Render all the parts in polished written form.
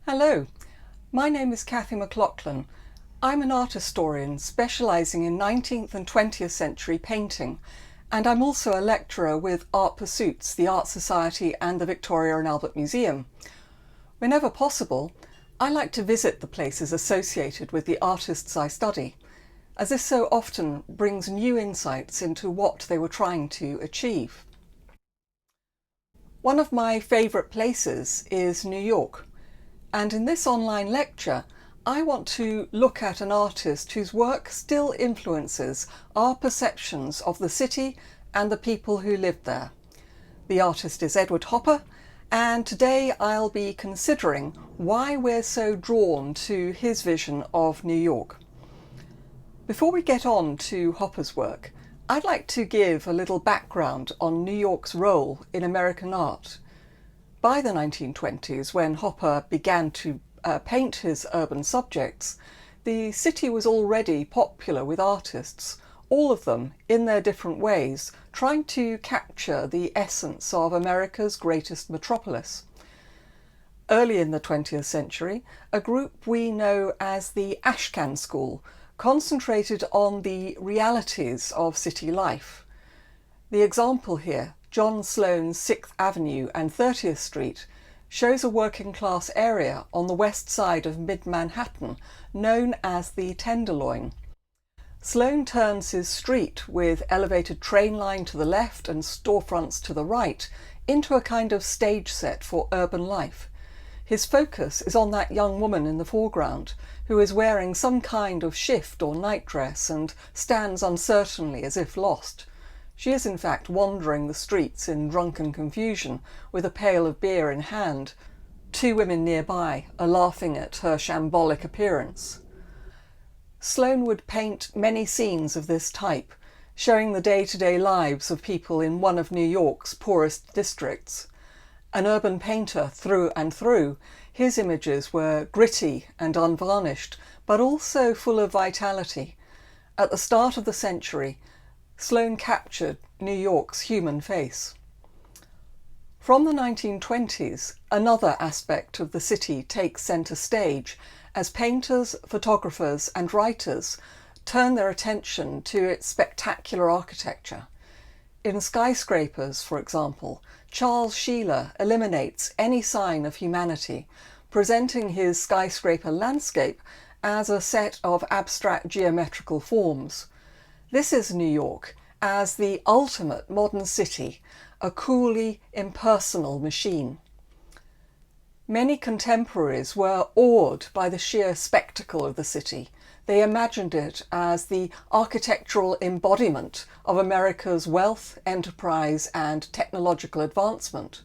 Hello, my name is Cathy McLaughlin. I'm an art historian specialising in 19th and 20th century painting, and I'm also a lecturer with Art Pursuits, the Art Society and the Victoria and Albert Museum. Whenever possible, I like to visit the places associated with the artists I study, as this so often brings new insights into what they were trying to achieve. One of my favourite places is New York. And in this online lecture, I want to look at an artist whose work still influences our perceptions of the city and the people who lived there. The artist is Edward Hopper, and today I'll be considering why we're so drawn to his vision of New York. Before we get on to Hopper's work, I'd like to give a little background on New York's role in American art. By the 1920s, when Hopper began to paint his urban subjects, the city was already popular with artists, all of them, in their different ways, trying to capture the essence of America's greatest metropolis. Early in the 20th century, a group we know as the Ashcan School concentrated on the realities of city life. The example here, John Sloane's 6th Avenue and 30th Street, shows a working-class area on the west side of mid-Manhattan known as the Tenderloin. Sloane turns his street, with elevated train line to the left and storefronts to the right, into a kind of stage set for urban life. His focus is on that young woman in the foreground, who is wearing some kind of shift or nightdress and stands uncertainly as if lost. She is in fact wandering the streets in drunken confusion with a pail of beer in hand. Two women nearby are laughing at her shambolic appearance. Sloane would paint many scenes of this type, showing the day-to-day lives of people in one of New York's poorest districts. An urban painter through and through, his images were gritty and unvarnished, but also full of vitality. At the start of the century, Sloane captured New York's human face. From the 1920s, another aspect of the city takes centre stage as painters, photographers and writers turn their attention to its spectacular architecture. In Skyscrapers, for example, Charles Sheeler eliminates any sign of humanity, presenting his skyscraper landscape as a set of abstract geometrical forms. This is New York as the ultimate modern city, a coolly impersonal machine. Many contemporaries were awed by the sheer spectacle of the city. They imagined it as the architectural embodiment of America's wealth, enterprise, and technological advancement.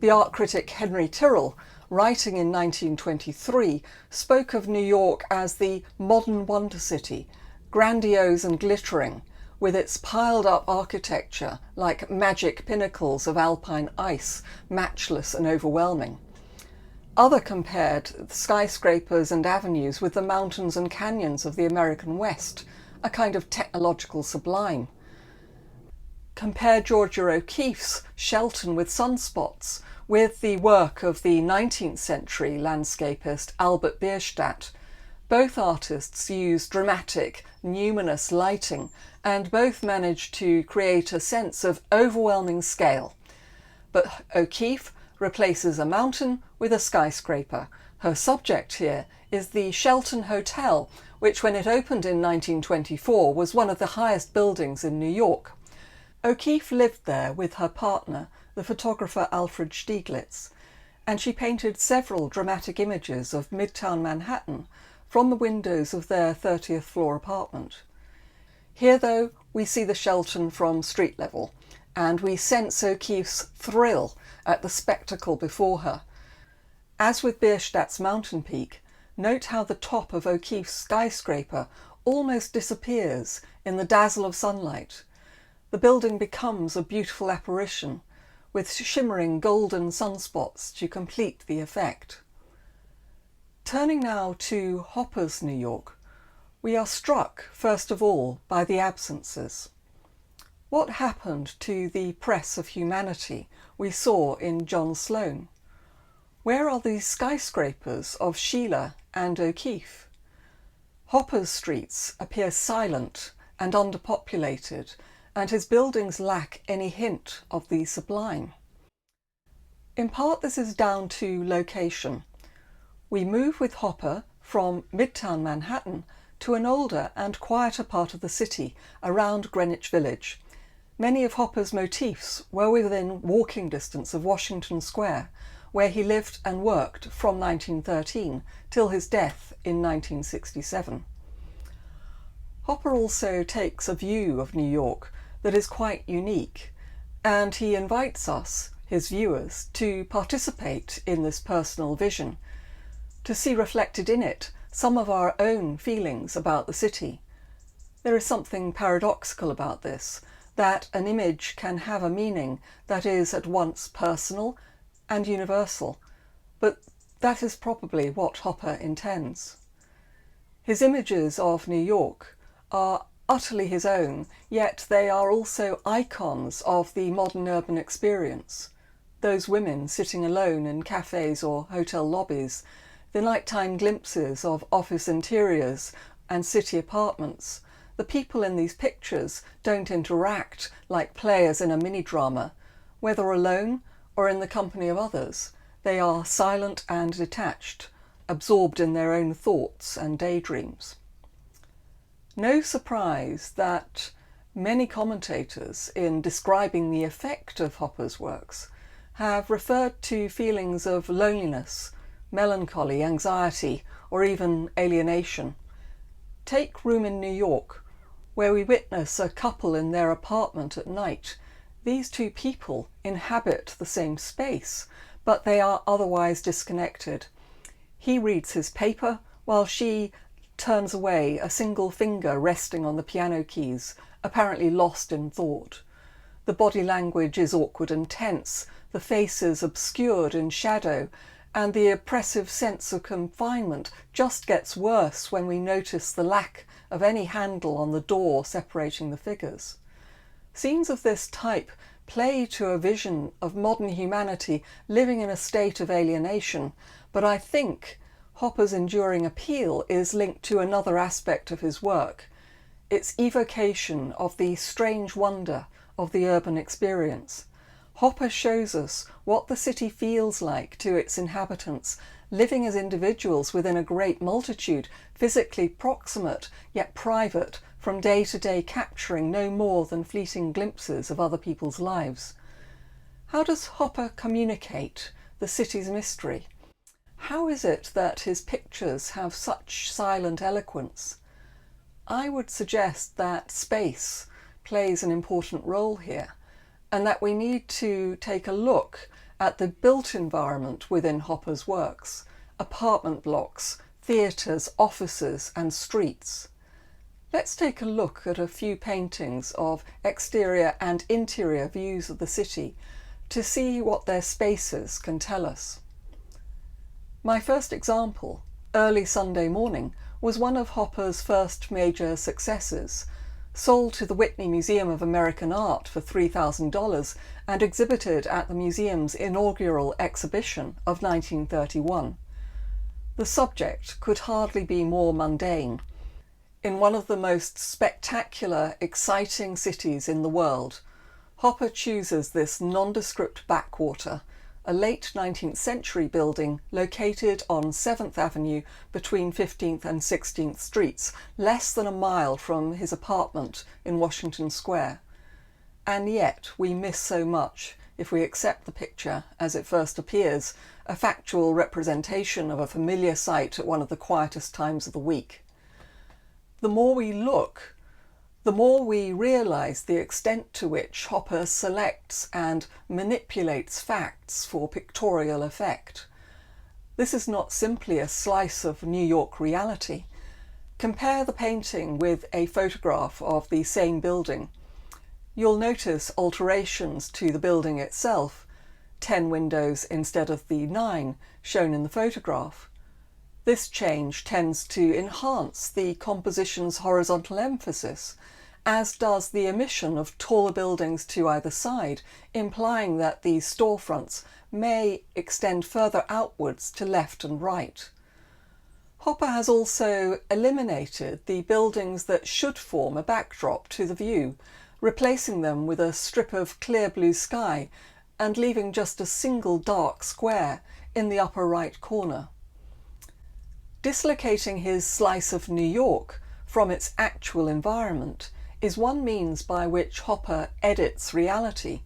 The art critic Henry Tyrrell, writing in 1923, spoke of New York as the modern wonder city, grandiose and glittering, with its piled-up architecture like magic pinnacles of alpine ice, matchless and overwhelming. Others compared the skyscrapers and avenues with the mountains and canyons of the American West, a kind of technological sublime. Compare Georgia O'Keeffe's Shelton with sunspots with the work of the 19th century landscapist Albert Bierstadt. Both artists use dramatic, numinous lighting, and both managed to create a sense of overwhelming scale. But O'Keeffe replaces a mountain with a skyscraper. Her subject here is the Shelton Hotel, which when it opened in 1924 was one of the highest buildings in New York. O'Keeffe lived there with her partner, the photographer Alfred Stieglitz, and she painted several dramatic images of Midtown Manhattan from the windows of their 30th floor apartment. Here, though, we see the Shelton from street level, and we sense O'Keeffe's thrill at the spectacle before her. As with Bierstadt's mountain peak, note how the top of O'Keeffe's skyscraper almost disappears in the dazzle of sunlight. The building becomes a beautiful apparition, with shimmering golden sunspots to complete the effect. Turning now to Hopper's New York, we are struck, first of all, by the absences. What happened to the press of humanity we saw in John Sloane? Where are the skyscrapers of Sheila and O'Keeffe? Hopper's streets appear silent and underpopulated, and his buildings lack any hint of the sublime. In part this is down to location. We move with Hopper from Midtown Manhattan to an older and quieter part of the city around Greenwich Village. Many of Hopper's motifs were within walking distance of Washington Square, where he lived and worked from 1913 till his death in 1967. Hopper also takes a view of New York that is quite unique, and he invites us, his viewers, to participate in this personal vision, to see reflected in it some of our own feelings about the city. There is something paradoxical about this, that an image can have a meaning that is at once personal and universal, but that is probably what Hopper intends. His images of New York are utterly his own, yet they are also icons of the modern urban experience. Those women sitting alone in cafes or hotel lobbies, the nighttime glimpses of office interiors and city apartments. The people in these pictures don't interact like players in a mini-drama. Whether alone or in the company of others, they are silent and detached, absorbed in their own thoughts and daydreams. No surprise that many commentators, in describing the effect of Hopper's works, have referred to feelings of loneliness, melancholy, anxiety, or even alienation. Take Room in New York, where we witness a couple in their apartment at night. These two people inhabit the same space, but they are otherwise disconnected. He reads his paper while she turns away, a single finger resting on the piano keys, apparently lost in thought. The body language is awkward and tense, the faces obscured in shadow, and the oppressive sense of confinement just gets worse when we notice the lack of any handle on the door separating the figures. Scenes of this type play to a vision of modern humanity living in a state of alienation, but I think Hopper's enduring appeal is linked to another aspect of his work, its evocation of the strange wonder of the urban experience. Hopper shows us what the city feels like to its inhabitants, living as individuals within a great multitude, physically proximate yet private, from day to day capturing no more than fleeting glimpses of other people's lives. How does Hopper communicate the city's mystery? How is it that his pictures have such silent eloquence? I would suggest that space plays an important role here, and that we need to take a look at the built environment within Hopper's works: apartment blocks, theatres, offices and streets. Let's take a look at a few paintings of exterior and interior views of the city to see what their spaces can tell us. My first example, Early Sunday Morning, was one of Hopper's first major successes, sold to the Whitney Museum of American Art for $3,000 and exhibited at the museum's inaugural exhibition of 1931. The subject could hardly be more mundane. In one of the most spectacular, exciting cities in the world, Hopper chooses this nondescript backwater, a late 19th century building located on 7th Avenue between 15th and 16th Streets, less than a mile from his apartment in Washington Square. And yet we miss so much if we accept the picture as it first appears, a factual representation of a familiar sight at one of the quietest times of the week. The more we look, the more we realise the extent to which Hopper selects and manipulates facts for pictorial effect. This is not simply a slice of New York reality. Compare the painting with a photograph of the same building. You'll notice alterations to the building itself, 10 windows instead of the 9 shown in the photograph. This change tends to enhance the composition's horizontal emphasis as does the omission of taller buildings to either side, implying that these storefronts may extend further outwards to left and right. Hopper has also eliminated the buildings that should form a backdrop to the view, replacing them with a strip of clear blue sky and leaving just a single dark square in the upper right corner. Dislocating his slice of New York from its actual environment is one means by which Hopper edits reality,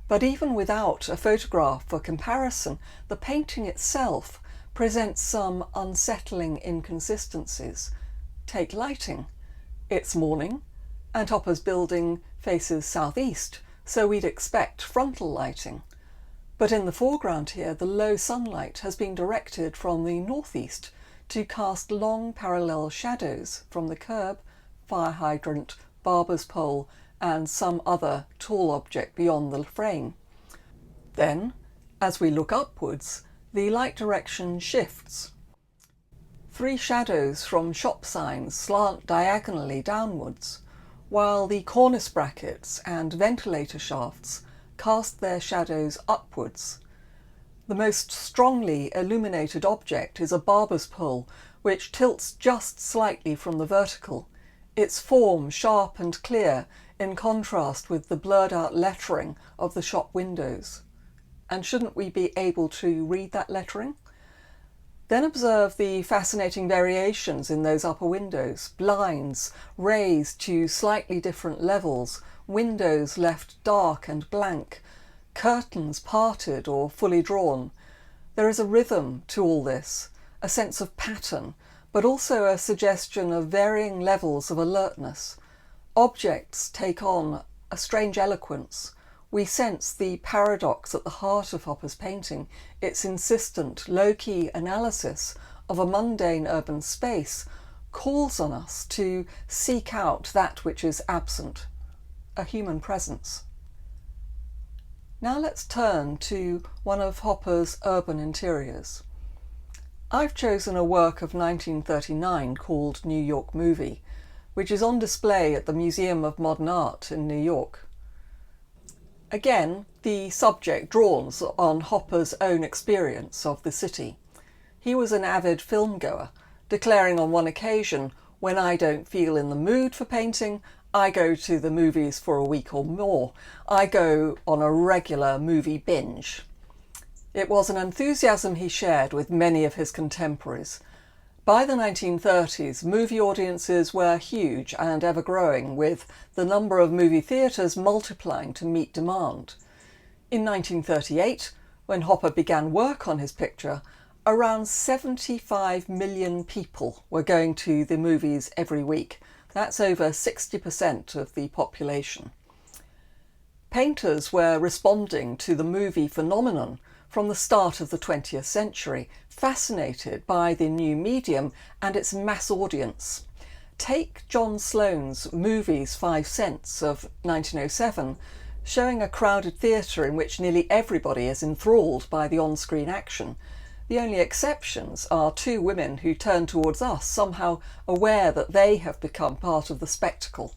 but even without a photograph for comparison, the painting itself presents some unsettling inconsistencies. Take lighting. It's morning, and Hopper's building faces southeast, so we'd expect frontal lighting. But in the foreground here, the low sunlight has been directed from the northeast to cast long parallel shadows from the curb, fire hydrant, barber's pole, and some other tall object beyond the frame. Then, as we look upwards, the light direction shifts. 3 shadows from shop signs slant diagonally downwards, while the cornice brackets and ventilator shafts cast their shadows upwards. The most strongly illuminated object is a barber's pole, which tilts just slightly from the vertical, its form sharp and clear in contrast with the blurred out lettering of the shop windows. And shouldn't we be able to read that lettering? Then observe the fascinating variations in those upper windows, blinds raised to slightly different levels, windows left dark and blank, curtains parted or fully drawn. There is a rhythm to all this, a sense of pattern, but also a suggestion of varying levels of alertness. Objects take on a strange eloquence. We sense the paradox at the heart of Hopper's painting, its insistent, low-key analysis of a mundane urban space calls on us to seek out that which is absent, a human presence. Now let's turn to one of Hopper's urban interiors. I've chosen a work of 1939 called New York Movie, which is on display at the Museum of Modern Art in New York. Again, the subject draws on Hopper's own experience of the city. He was an avid film goer, declaring on one occasion, "When I don't feel in the mood for painting, I go to the movies for a week or more. I go on a regular movie binge." It was an enthusiasm he shared with many of his contemporaries. By the 1930s, movie audiences were huge and ever-growing, with the number of movie theatres multiplying to meet demand. In 1938, when Hopper began work on his picture, around 75 million people were going to the movies every week. That's over 60% of the population. Painters were responding to the movie phenomenon from the start of the 20th century, fascinated by the new medium and its mass audience. Take John Sloane's Movies 5 Cents of 1907, showing a crowded theatre in which nearly everybody is enthralled by the on-screen action. The only exceptions are 2 women who turn towards us, somehow aware that they have become part of the spectacle.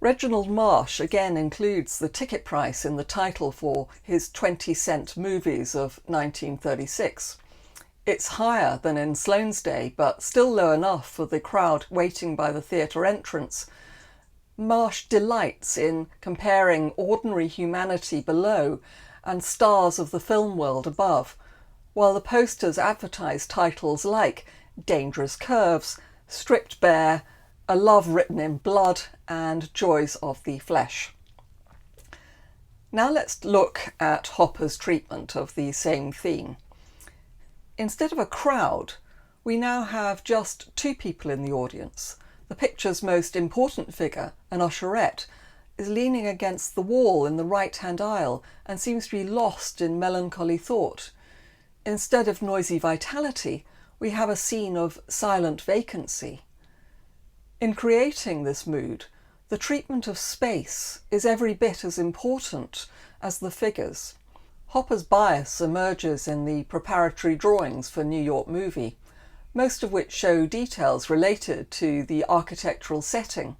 Reginald Marsh again includes the ticket price in the title for his 20-cent movies of 1936. It's higher than in Sloane's day, but still low enough for the crowd waiting by the theatre entrance. Marsh delights in comparing ordinary humanity below and stars of the film world above, while the posters advertise titles like Dangerous Curves, Stripped Bare, A Love Written in Blood, and Joys of the Flesh. Now let's look at Hopper's treatment of the same theme. Instead of a crowd, we now have just 2 people in the audience. The picture's most important figure, an usherette, is leaning against the wall in the right-hand aisle and seems to be lost in melancholy thought. Instead of noisy vitality, we have a scene of silent vacancy. In creating this mood, the treatment of space is every bit as important as the figures. Hopper's bias emerges in the preparatory drawings for New York Movie, most of which show details related to the architectural setting,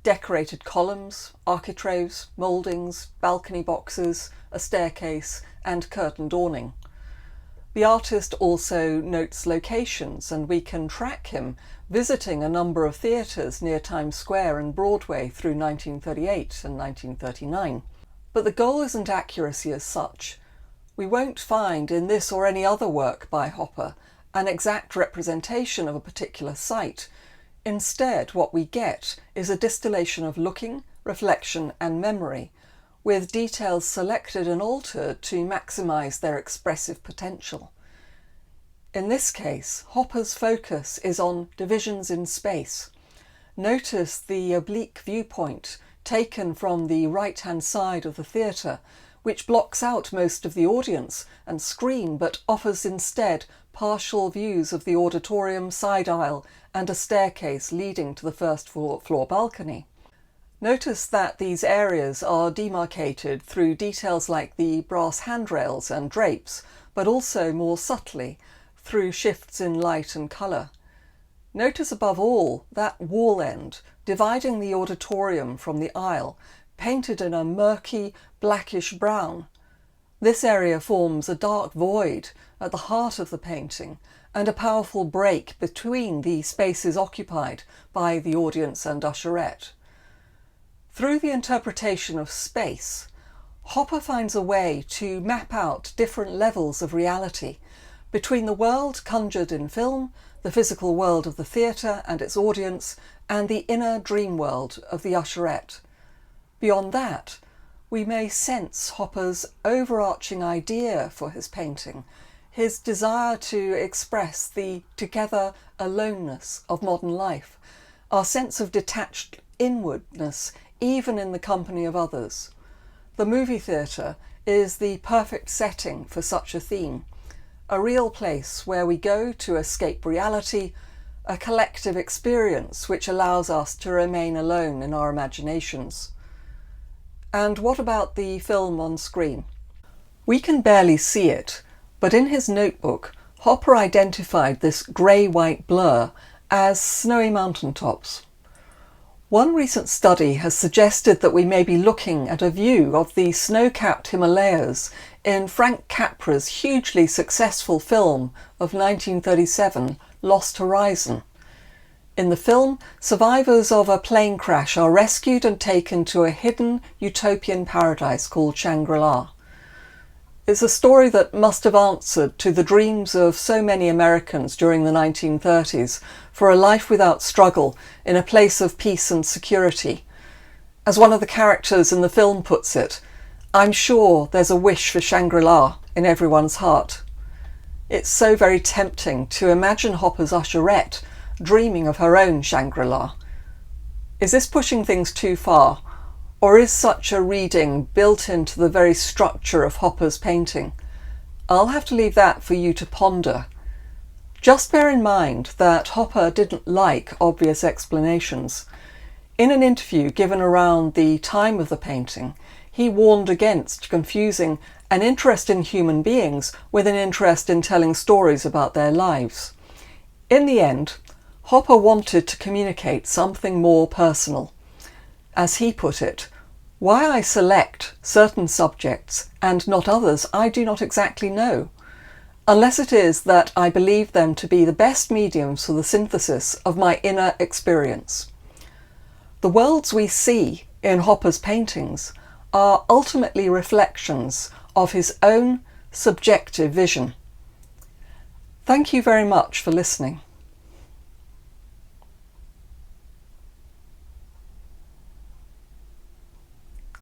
decorated columns, architraves, mouldings, balcony boxes, a staircase, and curtained awning. The artist also notes locations, and we can track him visiting a number of theatres near Times Square and Broadway through 1938 and 1939. But the goal isn't accuracy as such. We won't find in this or any other work by Hopper an exact representation of a particular site. Instead, what we get is a distillation of looking, reflection and memory, with details selected and altered to maximise their expressive potential. In this case, Hopper's focus is on divisions in space. Notice the oblique viewpoint taken from the right-hand side of the theatre, which blocks out most of the audience and screen, but offers instead partial views of the auditorium, side aisle and a staircase leading to the first floor balcony. Notice that these areas are demarcated through details like the brass handrails and drapes, but also more subtly through shifts in light and colour. Notice above all that wall end dividing the auditorium from the aisle, painted in a murky blackish brown. This area forms a dark void at the heart of the painting and a powerful break between the spaces occupied by the audience and usherette. Through the interpretation of space, Hopper finds a way to map out different levels of reality between the world conjured in film, the physical world of the theatre and its audience, and the inner dream world of the usherette. Beyond that, we may sense Hopper's overarching idea for his painting, his desire to express the together aloneness of modern life, our sense of detached inwardness even in the company of others. The movie theatre is the perfect setting for such a theme, a real place where we go to escape reality, a collective experience which allows us to remain alone in our imaginations. And what about the film on screen? We can barely see it, but in his notebook, Hopper identified this grey-white blur as snowy mountaintops. One recent study has suggested that we may be looking at a view of the snow-capped Himalayas in Frank Capra's hugely successful film of 1937, Lost Horizon. In the film, survivors of a plane crash are rescued and taken to a hidden utopian paradise called Shangri-La. It's a story that must have answered to the dreams of so many Americans during the 1930s for a life without struggle in a place of peace and security. As one of the characters in the film puts it, "I'm sure there's a wish for Shangri-La in everyone's heart." It's so very tempting to imagine Hopper's usherette dreaming of her own Shangri-La. Is this pushing things too far? Or is such a reading built into the very structure of Hopper's painting? I'll have to leave that for you to ponder. Just bear in mind that Hopper didn't like obvious explanations. In an interview given around the time of the painting, he warned against confusing an interest in human beings with an interest in telling stories about their lives. In the end, Hopper wanted to communicate something more personal. As he put it, "Why I select certain subjects and not others I do not exactly know, unless it is that I believe them to be the best mediums for the synthesis of my inner experience." The worlds we see in Hopper's paintings are ultimately reflections of his own subjective vision. Thank you very much for listening.